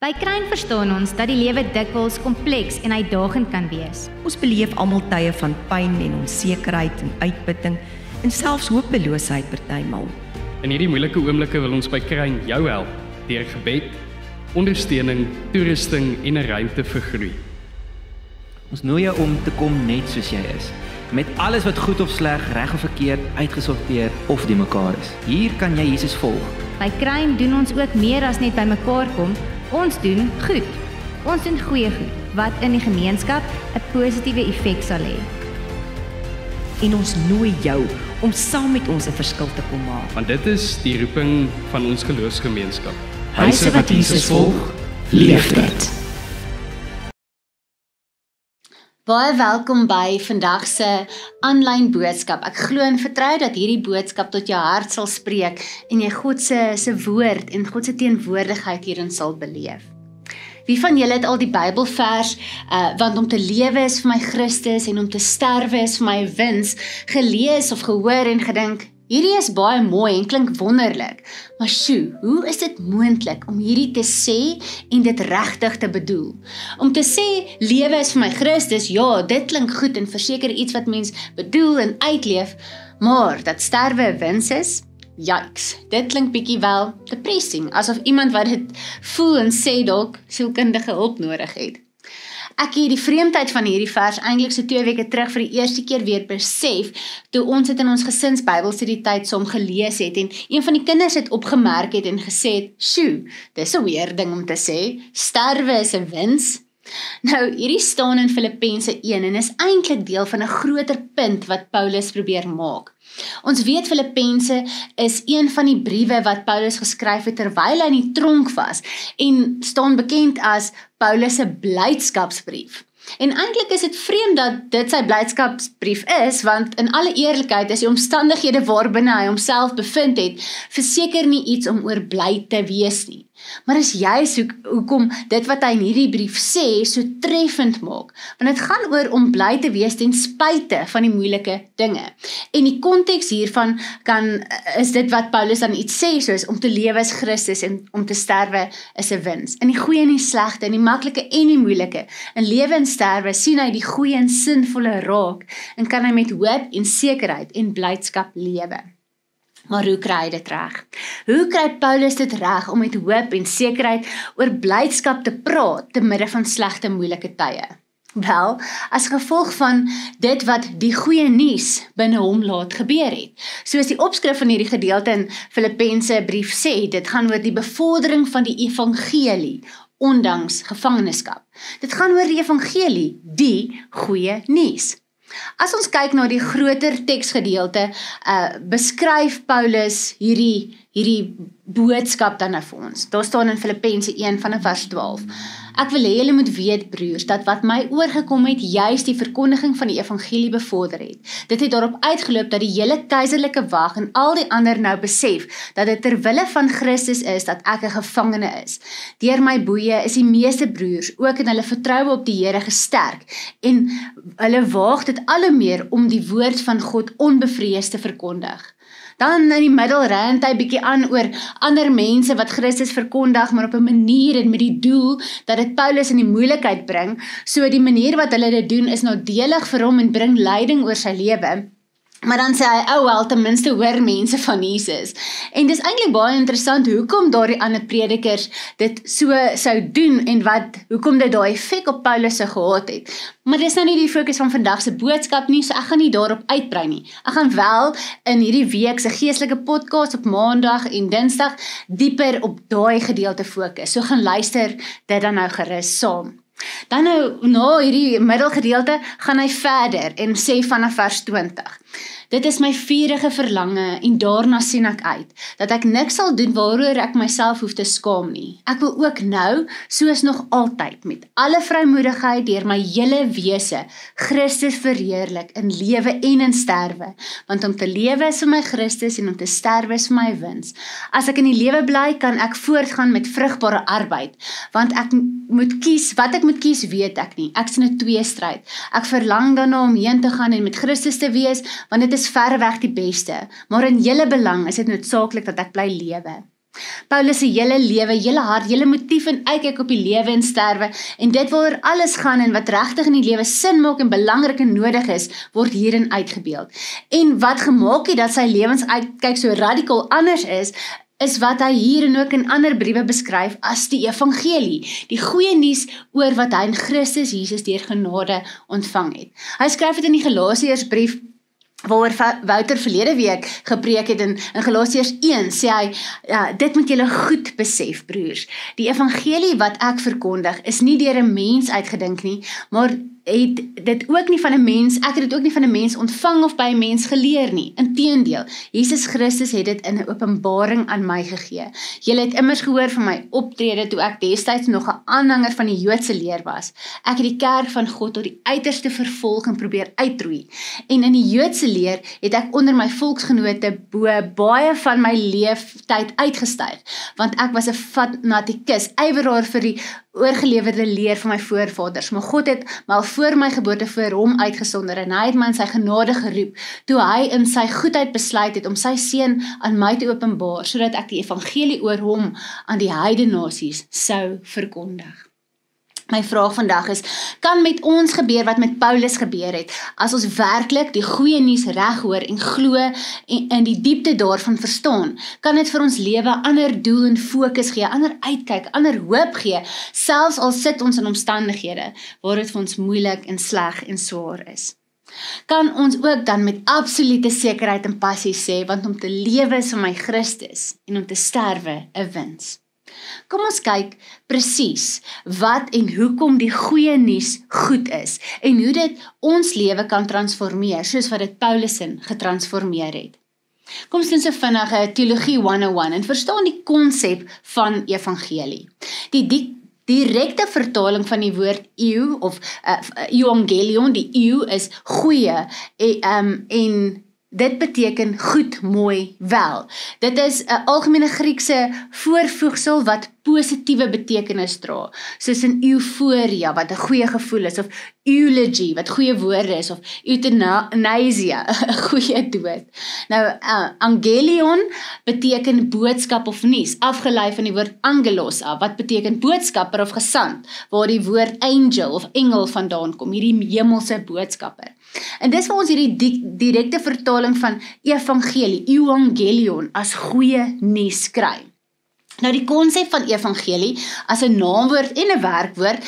By Kruin verstaan ons dat die lewe dikwels kompleks en uitdagend kan wees. Ons beleef almal tye van pyn en onsekerheid en uitputting en selfs hopeloosheid partymal. In hierdie moeilike oomblikke wil ons by Kruin jou help deur gebed, ondersteuning, toerusting en 'n ruimte vir groei. Ons nooi jou om te kom net soos jy is, met alles wat goed of sleg, reg of verkeerd, uitgesorteer of die mekaar is. Hier kan jy Jesus volg. By Kruin doen ons ook meer as net by mekaar kom. Ons doen goed. Ons doen goeie goed, wat in die gemeenskap 'n positiewe effek sal hê. En ons nooi jou om saam met ons 'n verskil te kom maak. Want dit is die roeping van ons geloofsgemeenskap. Huise wat Jesus volg, leef dit. Baie welkom by vandag se aanlyn boodskap. Ek glo en vertrou dat hierdie boodskap tot jou hart sal spreek en jy God se woord en God se teenwoordigheid hierin sal beleef. Wie van julle het al die Bybelvers, want om te lewe is vir my Christus en om te sterwe is vir my wins, gelees of gehoor en gedink, hierdie is baie mooi en klink wonderlik, maar sjoe, hoe is dit moontlik om hierdie te sê en dit regtig te bedoel? Om te sê, lewe is vir my Christus, ja, dit klink goed en verseker iets wat mens bedoel en uitleef, maar dat sterwe 'n wins is? Yikes, dit klink bietjie wel depressing, asof iemand wat dit voel en sê dalk sielkundige hulp nodig het. Ek het die vreemdheid van hierdie vers eintlik so 2 weke terug vir die eerste keer weer besef, toe ons dit in ons gesins Bybelstudietyd saam gelees het, en een van die kinders het opgemerk het en gesê het, sjoe, dis 'n weird ding om te sê, sterwe is 'n wins. Nou, hierdie staan in Filippense 1 en is eintlik deel van 'n groter punt wat Paulus probeer maak. Ons weet Filippense is een van die briewe wat Paulus geskryf het terwyl hy in die tronk was en staan bekend as Paulus se blydskapsbrief. En eintlik is dit vreemd dat dit sy blydskapsbrief is, want in alle eerlikheid is die omstandighede waarbinne hy homself bevind het, verseker nie iets om oor bly te wees nie. Maar is juist hoekom dit wat hy in hierdie brief sê so treffend maak, want dit gaan oor om bly te wees ten spyte van die moeilike dinge. En die konteks hiervan is dit wat Paulus dan iets sê, soos om te lewe is Christus en om te sterwe is 'n wins. In die goeie en die slegte, in die maklike en die moeilike, in lewe en sterwe sien hy die goeie en sinvolle raak en kan hy met hoop en sekerheid en blydskap lewe. Maar hoe kry hy dit reg? Hoe kry Paulus dit reg om met hoop en sekerheid oor blydskap te praat te midde van slegte, moeilike tye? Wel, as gevolg van dit wat die goeie nuus binne hom laat gebeur het. Soos die opskrif van hierdie gedeelte in Filippense brief sê, dit gaan oor die bevordering van die evangelie, ondanks gevangenskap. Dit gaan oor die evangelie, die goeie nuus. As ons kyk na die groter teksgedeelte, beskryf Paulus hierdie boodskap dan vir ons. Daar staan in Filippense 1 vanaf vers 12. Ek wil hê julle moet weet, broers, dat wat my oorgekom het, juist die verkondiging van die evangelie bevorder het. Dit het daarop uitgeloop dat die hele keiserlike wag en al die ander nou besef dat dit ter wille van Christus is dat ek 'n gevangene is. Deur my boeye is die meeste broers ook in hulle vertroue op die Here gesterk en hulle waag dit al hoe meer om die woord van God onbevreesd te verkondig. Dan in die middel rant hy bietjie aan oor ander mense wat Christus verkondig, maar op 'n manier en met die doel dat dit Paulus in die moeilikheid bring. So die manier wat hulle dit doen is nadelig vir hom en bring lyding oor sy lewe. Maar dan sê hy, wel, ten minste hoor mense van Jesus. En dis eintlik baie interessant hoekom daardie ander predikers dit so sou doen en hoekom dit daai effek op Paulus se gehad het. Maar dis nou nie die fokus van vandag se boodskap nie, so ek gaan nie daarop uitbrei nie. Ek gaan wel in hierdie week se geestelike podcast op Maandag en Dinsdag dieper op daai gedeelte fokus. So gaan luister dit dan nou gerus saam. Dan nou, na hierdie middelgedeelte, gaan hy verder en sê vanaf vers 20. Dit is my vurige verlange en daarna sien ek uit, dat ek niks sal doen waaroor ek myself hoef te skaam nie. Ek wil ook nou, soos nog altyd, met alle vrymoedigheid deur my hele wese, Christus verheerlik in lewe en in sterwe, want om te lewe is vir my Christus en om te sterwe is vir my wins. As ek in die lewe bly, kan ek voortgaan met vrugbare arbeid, want wat ek moet kies, weet ek nie. Ek is in 'n tweestryd. Ek verlang daarna om heen te gaan en met Christus te wees, want dit is verreweg die beste, maar in julle belang is dit noodsaaklik dat ek bly lewe. Paulus se hele lewe, hele hart, hele motief en uitkyk op die lewe en sterwe en dit waaroor alles gaan en wat regtig in die lewe sin maak en belangrik en nodig is, word hierin uitgebeeld. En wat gemaak het dat sy lewensuitkyk so radikaal anders is wat hy hier en ook in ander briewe beskryf as die evangelie, die goeie nuus oor wat hy in Christus Jesus deur genade ontvang het. Hy skryf dit in die Galasiërsbrief, waaroor Wouter verlede week gepreek het in Galasiërs 1, sê hy, dit moet julle goed besef, broers. Die evangelie wat ek verkondig, is nie deur 'n mens uitgedink nie, maar ek het dit ook nie van 'n mens ontvang of by 'n mens geleer nie. Inteendeel, Jesus Christus het dit in 'n openbaring aan my gegee. Julle het immers gehoor van my optrede toe ek destyds nog 'n aanhanger van die Joodse leer was. Ek het die kerk van God tot die uiterste vervolg en probeer uitroei. En in die Joodse leer het ek onder my volksgenote baie van my leeftyd uitgestyg, want ek was 'n fanatikus, ywerraar vir die oorgelewerde leer van my voorvaders, maar God het my al voor my geboorte vir hom uitgesonder en hy het my in sy genade geroep, toe hy in sy goedheid besluit het om sy seun aan my te openbaar, sodat ek die evangelie oor hom aan die heidenasies sou verkondig. My vraag vandag is, kan met ons gebeur wat met Paulus gebeur het, as ons werklik die goeie nuus reg hoor en glo en in die diepte daarvan verstaan, kan dit vir ons lewe ander doel en fokus gee, ander uitkyk, ander hoop gee, selfs al sit ons in omstandighede, waar dit vir ons moeilik en sleg en swaar is. Kan ons ook dan met absolute sekerheid en passie sê, want om te lewe is vir my Christus, en om te sterwe 'n wins. Kom ons kyk presies wat en hoekom die goeie nuus goed is en hoe dit ons lewe kan transformeer soos wat dit Paulus getransformeer het. Kom ons doen so vinnig Theologie 101 en verstaan die konsep van evangelie. Die direkte vertaling van die woord eeu of evangelion, die eeu is goeie en dit beteken goed, mooi, wel. Dit is 'n algemene Griekse voorvoegsel wat positiewe betekenis dra, soos in euforia, wat 'n goeie gevoel is, of eulogy, wat goeie woorde is, of euthanasia, 'n goeie dood. Nou, angelion beteken boodskap of nuus, afgelei van die woord angelos af, wat beteken boodskapper of gesant, waar die woord angel of engel vandaan kom, hierdie hemelse boodskapper. En dis waar ons hierdie direkte vertaling van evangelie, evangelion, as goeie nuus kry. Nou die konsep van evangelie as 'n naamwoord en 'n werkwoord,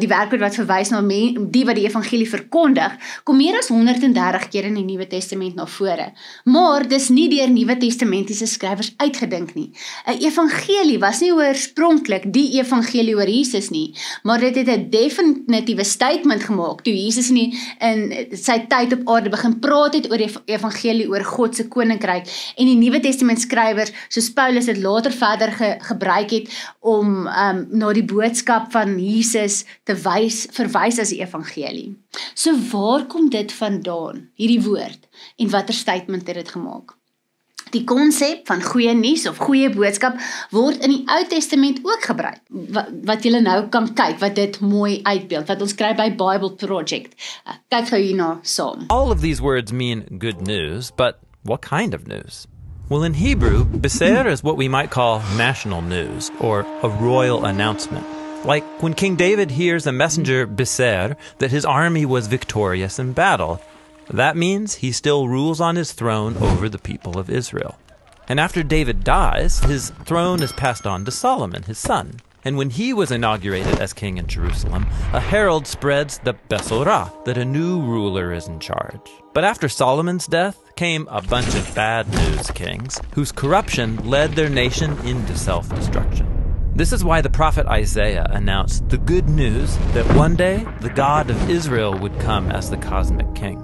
die werkwoord wat verwys na die wat die evangelie verkondig, kom meer as 130 keer in die Nuwe Testament na vore. Maar dis nie deur Nuwe Testamentiese skrywers uitgedink nie. 'n Evangelie was nie oorspronklik die evangelie oor Jesus nie, maar dit het 'n definitiewe statement gemaak toe Jesus in sy tyd op aarde begin praat het oor die evangelie oor God se koninkryk en die Nuwe Testament skrywers soos Paulus het later verder gebruik het om na die boodskap van Jesus te verwys as die evangelie. So waar kom dit vandaan, hierdie woord, en watter statement het dit gemaak? Die konsep van goeie nuus of goeie boodskap word in die Ou Testament ook gebruik, wat julle nou kan kyk, wat dit mooi uitbeeld, wat ons kry by Bible Project. Kyk gou hierna saam. All of these words mean good news, but what kind of news? Well, in Hebrew, Beser is what we might call national news, or a royal announcement. Like when King David hears a messenger Beser that his army was victorious in battle, that means he still rules on his throne over the people of Israel. And after David dies, his throne is passed on to Solomon, his son. And when he was inaugurated as king in Jerusalem, a herald spreads the Besorah, that a new ruler is in charge. But after Solomon's death came a bunch of bad news kings, whose corruption led their nation into self-destruction. This is why the prophet Isaiah announced the good news that one day the God of Israel would come as the cosmic king,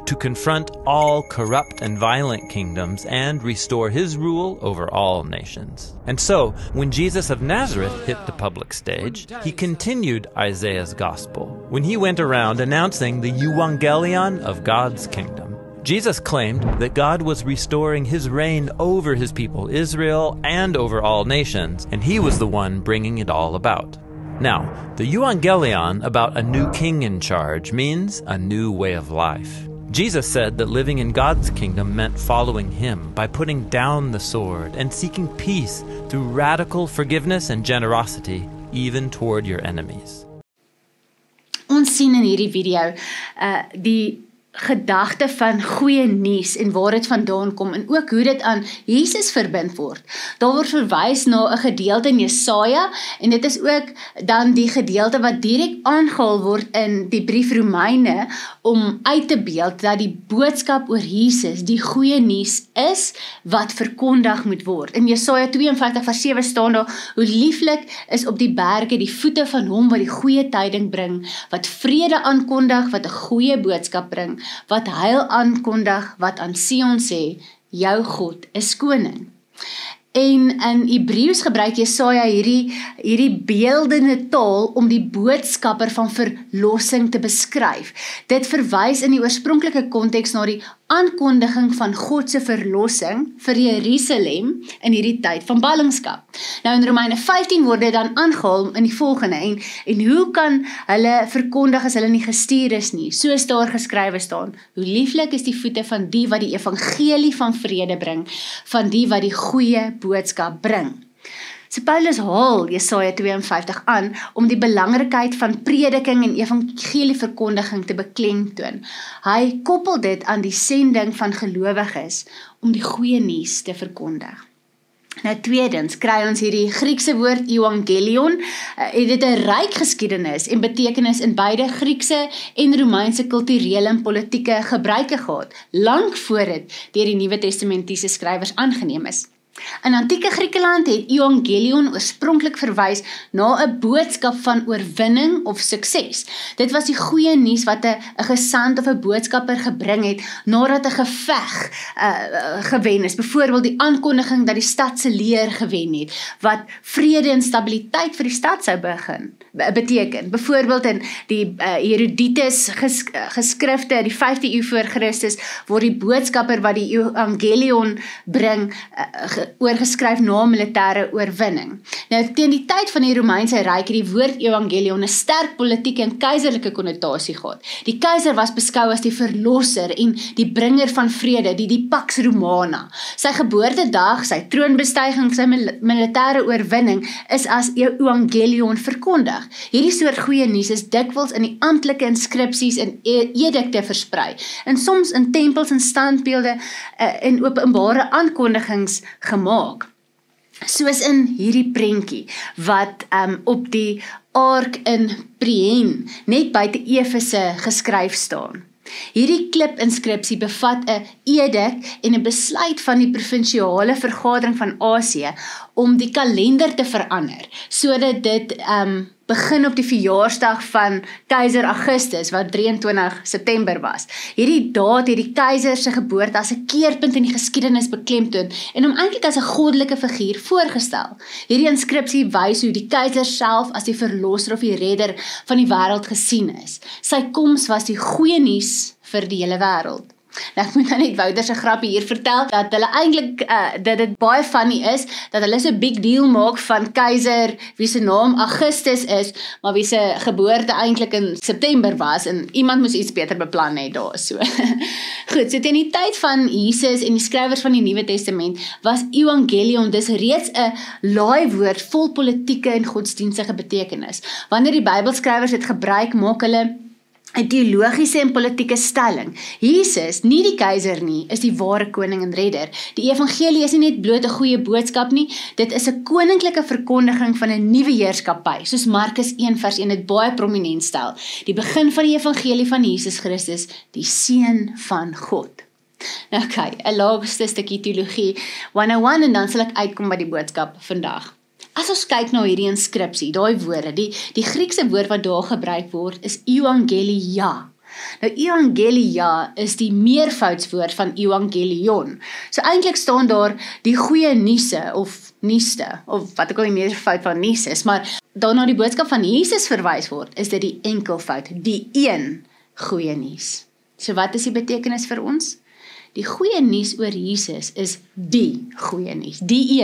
to confront all corrupt and violent kingdoms and restore his rule over all nations. And so, when Jesus of Nazareth hit the public stage, he continued Isaiah's gospel when he went around announcing the euangelion of God's kingdom. Jesus claimed that God was restoring his reign over his people Israel and over all nations, and he was the one bringing it all about. Now, the euangelion about a new king in charge means a new way of life. Jesus said that living in God's kingdom meant following Him by putting down the sword and seeking peace through radical forgiveness and generosity, even toward your enemies. Ons sien in hierdie video die gedagte van goeie nuus en waar dit vandaan kom en ook hoe dit aan Jesus verbind word. Daar word verwys na 'n gedeelte in Jesaja en dit is ook dan die gedeelte wat direk aangehaal word in die brief Romeine om uit te beeld dat die boodskap oor Jesus die goeie nuus is wat verkondig moet word. In Jesaja 52:7 staan daar, hoe lieflik is op die berge die voete van hom wat die goeie tyding bring, wat vrede aankondig, wat 'n goeie boodskap bring, wat heil aankondig, wat aan Sion sê, jou God is koning. En in Hebreëus gebruik Jesaja hierdie beeldende taal om die boodskapper van verlossing te beskryf. Dit verwys in die oorspronklike konteks na die aankondiging van God se verlossing vir Jerusalem in hierdie tyd van ballingskap. Nou in Romeine 15 word dit dan aangehaal in die volgende en hoe kan hulle verkondig as hulle nie gestuur is nie? Soos daar geskrywe staan, hoe lieflik is die voete van die wat die evangelie van vrede bring, van die wat die goeie boodskap bring. So Paulus haal Jesaja 52 aan om die belangrikheid van prediking en evangelieverkondiging te beklemtoon. Hy koppel dit aan die sending van gelowiges om die goeie nuus te verkondig. Nou tweedens kry ons hierdie Griekse woord evangelion, het dit 'n ryk geskiedenis en betekenis in beide Griekse en Romeinse kulturele en politieke gebruike gehad, lank voor dit deur die Nuwe Testamentiese skrywers aangeneem is. In antieke Griekeland het evangelion oorspronklik verwys na 'n boodskap van oorwinning of sukses. Dit was die goeie nuus wat 'n gesant of 'n boodskapper gebring het nadat 'n geveg gewen is. Byvoorbeeld die aankondiging dat die stad se leer gewen het, wat vrede en stabiliteit vir die stad sou beteken. Byvoorbeeld in die Herodotus geskrifte, die 5de eeu voor Christus, word die boodskapper wat die evangelion bring oorgeskryf na militêre oorwinning. Nou, teen die tyd van die Romeinse Ryk het die woord evangelion 'n sterk politieke en keiserlike konnotasie gehad. Die keiser was beskou as die verlosser en die bringer van vrede, die Pax Romana. Sy geboortedag, sy troonbestuiging, sy militêre oorwinning is as evangelion verkondig. Hierdie soort goeie nuus is dikwels in die amptelike inskripsies en edikte versprei, en soms in tempels en standbeelde en openbare aankondigings gemaak. Soos in hierdie prentjie wat op die ark in Priene net buite Efese geskryf staan. Hierdie klipinskripsie bevat 'n edik en 'n besluit van die provinsiale vergadering van Asië om die kalender te verander, sodat dit begin op die verjaarsdag van keiser Augustus, wat 23 September was. Hierdie daad het die keiser se geboorte as 'n keerpunt in die geskiedenis beklemtoon en hom eintlik as 'n goddelike figuur voorgestel. Hierdie inskripsie wys hoe die keiser self as die verlosser of die redder van die wêreld gesien is. Sy koms was die goeie nuus vir die hele wêreld. Nou, ek moet nou net Wouter se grappie hier vertel, dat hulle eintlik, dat dit baie funny is, dat hulle so 'n big deal maak van keiser, wie se naam Augustus is, maar wie se geboorte eintlik in September was, en iemand moes iets beter beplan het daar, so. Goed, so teen die tyd van Jesus en die skrywers van die Nuwe Testament, was evangelion dus reeds 'n laaiwoord vol politieke en godsdienstige betekenis. Wanneer die Bybelskrywers dit gebruik, maak hulle 'n teologiese en politieke stelling. Jesus, nie die keiser nie, is die ware koning en redder. Die evangelie is nie net bloot 'n goeie boodskap nie, dit is 'n koninklike verkondiging van 'n nuwe heerskappy, soos Markus 1:1 dit baie prominent stel. Die begin van die evangelie van Jesus Christus, die seun van God. Okay, 'n laagste stukkie teologie 101 en dan sal ek uitkom by die boodskap vandag. As ons kyk na hierdie inskripsie, daai woorde, die Griekse woord wat daar gebruik word is evangelia. Nou evangelia is die meervoudswoord van evangelion. So eintlik staan daar die goeie nuuse of nuuste, of wat ook al die meervoud van nuus is, maar daarna die boodskap van Jesus verwys word, is dit die enkelvoud, die een goeie nuus. So wat is die betekenis vir ons? Die goeie nuus oor Jesus is die goeie nuus, die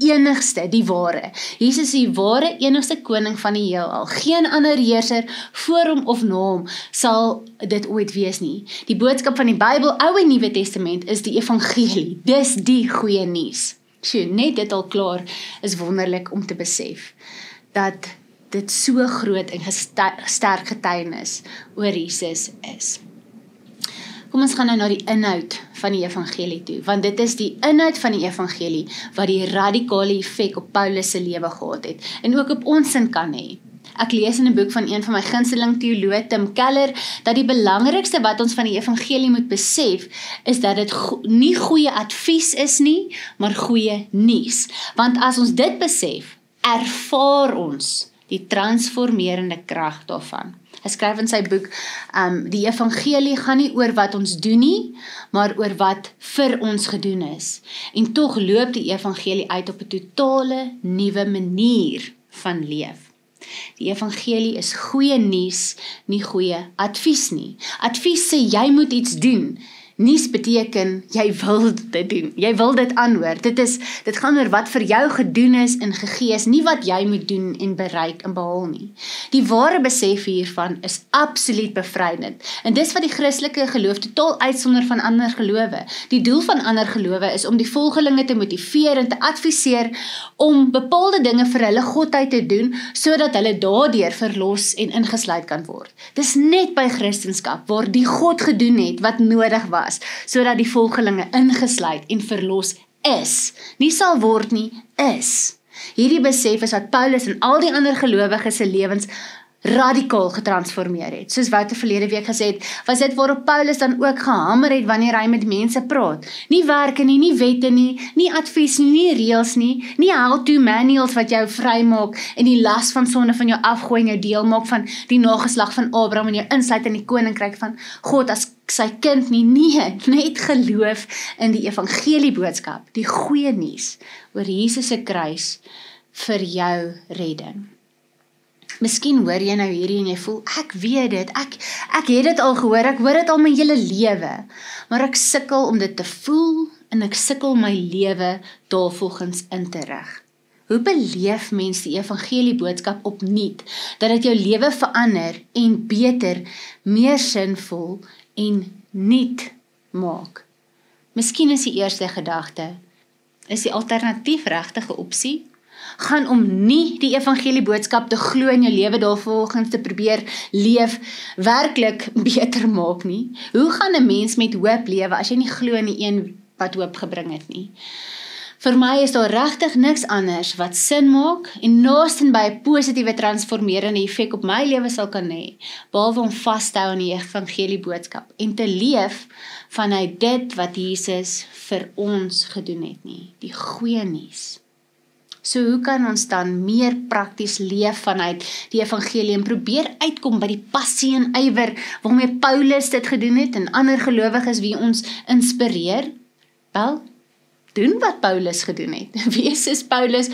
enigste, die ware. Jesus is die ware enigste koning van die heelal. Geen ander heerser voor hom of na hom sal dit ooit wees nie. Die boodskap van die Bybel, Ou en Nuwe Testament, is die evangelie. Dis die goeie nuus. Sjoe, net dit al klaar is wonderlik om te besef, dat dit so groot en sterk getuienis oor Jesus is. Kom ons gaan nou na die inhoud van die evangelie toe, want dit is die inhoud van die evangelie wat die radikale effek op Paulus se lewe gehad het, en ook op ons sin kan hê. Ek lees in 'n boek van een van my gunsteling teoloë, Tim Keller, dat die belangrikste wat ons van die evangelie moet besef, is dat dit nie goeie advies is nie, maar goeie nuus. Want as ons dit besef, ervaar ons die transformerende krag daarvan. Hy skryf in sy boek, die evangelie gaan nie oor wat ons doen nie, maar oor wat vir ons gedoen is. En tog loop die evangelie uit op 'n totale nuwe manier van leef. Die evangelie is goeie nuus, nie goeie advies nie. Advies sê jy moet iets doen. Nuus beteken jy wil dit doen. Jy wil dit aanhoor. Dit gaan oor wat vir jou gedoen is en gegee is, nie wat jy moet doen en bereik en behaal nie. Die ware besef hiervan is absoluut bevrydend. En dis wat die Christelike geloof totaal uitsonder van ander gelowe. Die doel van ander gelowe is om die volgelinge te motiveer en te adviseer om bepaalde dinge vir hulle godheid te doen, sodat hulle daardeur verlos en ingesluit kan word. Dis net by Christendom waar die God gedoen het wat nodig was, sodat die volgelinge ingesluit en verlos is. Nie sal word nie, is. Hierdie besef is wat Paulus en al die ander gelowiges se lewens radikaal getransformeer het. Soos Wouter verlede week gesê het, was dit waarop Paulus dan ook gehamer het wanneer hy met mense praat. Nie werke nie, nie wette nie, nie advies nie, nie reëls nie, nie how-to manuals wat jou vrymaak en die las van sonde van jou afgooi en jou deel maak van die nageslag van Abraham en jou insluit in die koninkryk van God as sy kind nie, net geloof in die evangelie boodskap, die goeie nuus oor Jesus se kruis vir jou redding. Miskien hoor jy nou hierdie en jy voel, ek weet dit, ek het dit al gehoor, ek hoor dit al my hele lewe, maar ek sukkel om dit te voel en ek sukkel my lewe daarvolgens in te rig. Hoe beleef mens die evangelie boodskap opnuut, dat dit jou lewe verander en beter, meer sinvol en nuut maak? Miskien is die eerste gedagte, is die alternatief regtige opsie? Gaan om nie die evangelie boodskap te glo en jou lewe daarvolgens te probeer leef, werklik beter maak nie? Hoe gaan 'n mens met hoop lewe as jy nie glo in die een wat hoop gebring het nie? Vir my is daar regtig niks anders wat sin maak en naasten by 'n positiewe transformerende effek op my lewe sal kan hê, behalwe om vas te hou aan die evangelie boodskap en te leef vanuit dit wat Jesus vir ons gedoen het nie, die goeie nuus. So hoe kan ons dan meer prakties leef vanuit die evangelie en probeer uitkom by die passie en ywer waarmee Paulus dit gedoen het en ander gelowiges wie ons inspireer? Wel, doen wat Paulus gedoen het. Wees soos Paulus,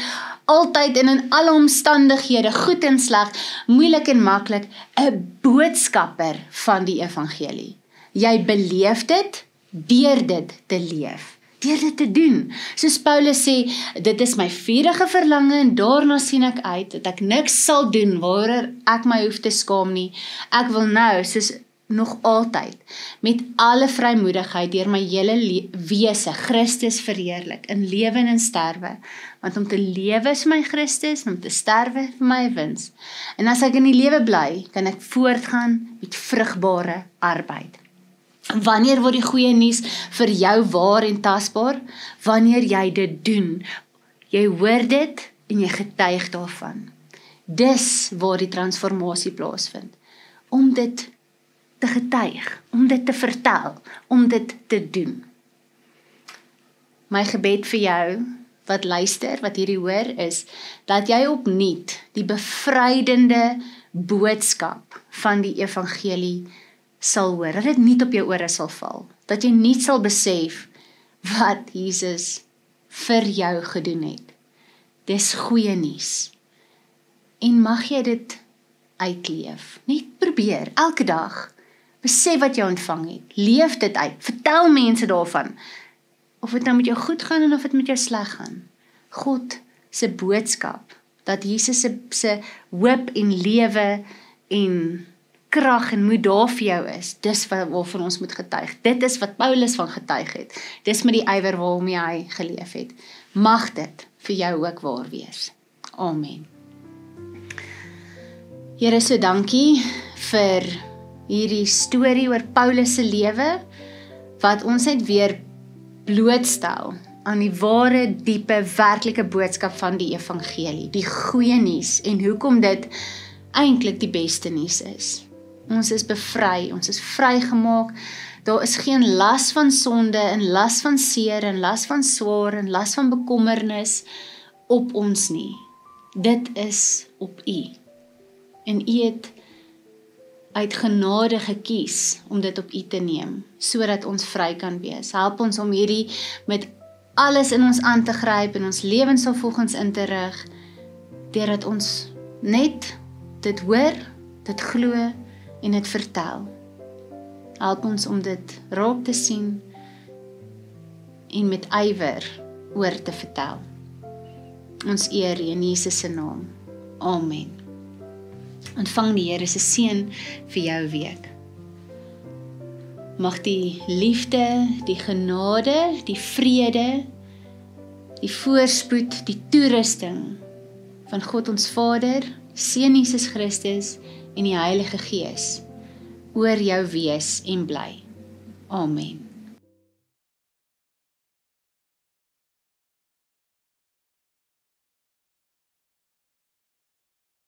altyd en in alle omstandighede, goed en sleg, moeilik en maklik, 'n boodskapper van die evangelie. Jy beleef dit deur dit te leef. Deur dit te doen. Soos Paulus sê, dit is my vurige verlange en daarna sien ek uit, dat ek niks sal doen waaroor ek my hoef te skaam nie. Ek wil nou, soos nog altyd, met alle vrymoedigheid deur my hele wese Christus verheerlik, in lewe en in sterwe. Want om te lewe is my Christus, en om te sterwe vir my wins. En as ek in die lewe bly, kan ek voortgaan met vrugbare arbeid. Wanneer word die goeie nuus vir jou waar en tasbaar? Wanneer jy dit doen. Jy hoor dit en jy getuig daarvan. Dis waar die transformasie plaasvind. Om dit te getuig, om dit te vertel, om dit te doen. My gebed vir jou, wat luister, wat hierdie hoor, is, dat jy opnuut die bevrydende boodskap van die evangelie sal hoor, dat dit nie op jou ore sal val, dat jy nie sal besef wat Jesus vir jou gedoen het. Dis goeie nuus. En mag jy dit uitleef, net probeer, elke dag, Besef wat jy ontvang het. Leef dit uit. Vertel mense daarvan. Of dit nou met jou goed gaan en of dit met jou sleg gaan. God se boodskap, dat Jesus se hoop en lewe en krag en moed daar vir jou is, dis waarvan ons moet getuig. Dit is wat Paulus van getuig het. Dis met die ywer waarmee hy geleef het. Mag dit vir jou ook waar wees. Amen. Here, so dankie vir hierdie storie oor Paulus se lewe, wat ons net weer blootstel aan die ware, diepe, werklike boodskap van die evangelie, die goeie nuus, en hoekom dit eintlik die beste nuus is. Ons is bevry, ons is vrygemaak, daar is geen las van sonde, en las van seer, en las van swaar, en las van bekommernis op ons nie. Dit is op U. En U het uit genade gekies om dit op U te neem, sodat ons vry kan wees. Help ons om hierdie met alles in ons aan te gryp en ons lewens sal volgens in te rig, deurdat ons net dit hoor, dit glo en dit vertel. Help ons om dit raak te sien en met ywer oor te vertel. Ons eer U in Jesus se naam. Amen. Ontvang die Here se seën vir jou week. Mag die liefde, die genade, die vrede, die voorspoed, die toerusting van God ons Vader, Seun Jesus Christus en die Heilige Gees oor jou wees en bly. Amen.